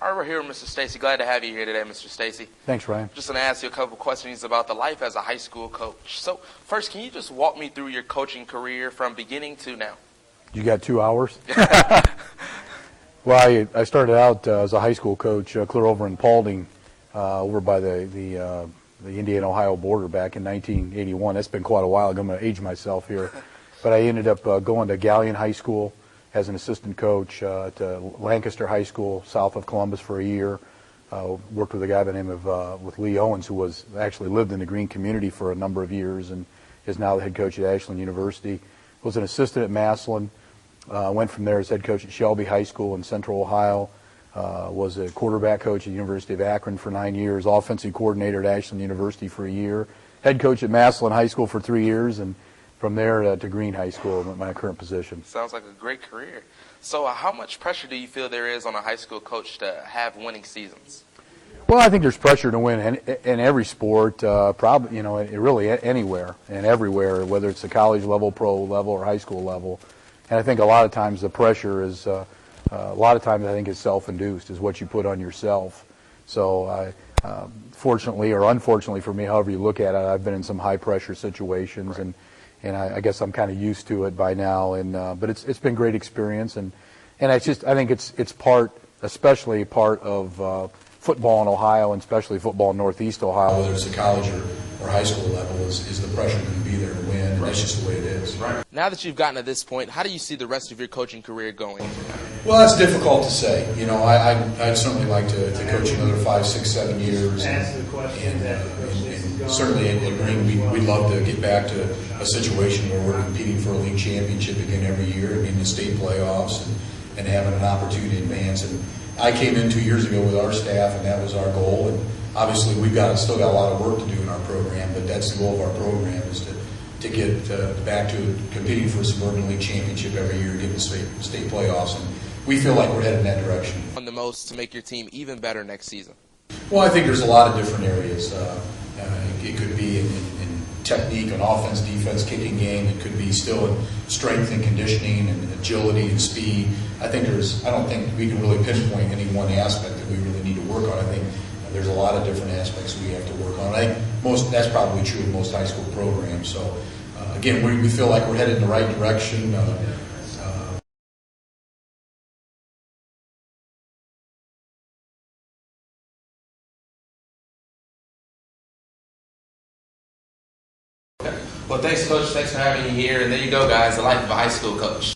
right, we're here with Mr. Stacy. Glad to have you here today, Mr. Stacy. Thanks, Ryan. Just going to ask you a couple questions about the life as a high school coach. So, first, can you just walk me through your coaching career from beginning to now? You got 2 hours? Well, I started out as a high school coach clear over in Paulding, over by the Indiana-Ohio border back in 1981. That's been quite a while ago. I'm going to age myself here. But I ended up going to Galleon High School as an assistant coach, to Lancaster High School south of Columbus for a year. Worked with a guy by the name of with Lee Owens, who was actually lived in the Green community for a number of years and is now the head coach at Ashland University. Was an assistant at Massillon. Went from there as head coach at Shelby High School in Central Ohio. Was a quarterback coach at the University of Akron for 9 years. Offensive coordinator at Ashland University for a year. Head coach at Massillon High School for 3 years, and from there to Green High School, my current position. Sounds like a great career. So how much pressure do you feel there is on a high school coach to have winning seasons? Well, I think there's pressure to win in every sport, probably, really anywhere and everywhere, whether it's the college level, pro level, or high school level. And I think a lot of times the pressure is, is self-induced, is what you put on yourself. So fortunately or unfortunately for me, however you look at it, I've been in some high-pressure situations, right. and I guess I'm kind of used to it by now. And but it's been great experience, and I think it's especially part of football in Ohio, and especially football in Northeast Ohio, whether it's a college or high school level, is the pressure going to be there to win, and that's just the way it is. Right. Now that you've gotten to this point, how do you see the rest of your coaching career going? Well, that's difficult to say. I'd certainly like to coach another 5, 6, 7 years, and certainly at Green, we'd love to get back to a situation where we're competing for a league championship again every year, and in the state playoffs, and having an opportunity to advance. And I came in 2 years ago with our staff, and that was our goal. And obviously, we've still got a lot of work to do in our program, but that's the goal of our program, is to get back to competing for a suburban league championship every year, get the state playoffs, and we feel like we're headed in that direction. On the most to make your team even better next season? Well, I think there's a lot of different areas. It could be in technique, on offense, defense, kicking game. It could be still in strength and conditioning and agility and speed. I don't think we can really pinpoint any one aspect that we really need to work on. I think there's a lot of different aspects we have to work on. I think that's probably true of most high school programs. So again, we feel like we're headed in the right direction. Well, thanks, Coach. Thanks for having me here. And there you go, guys, the life of a high school coach.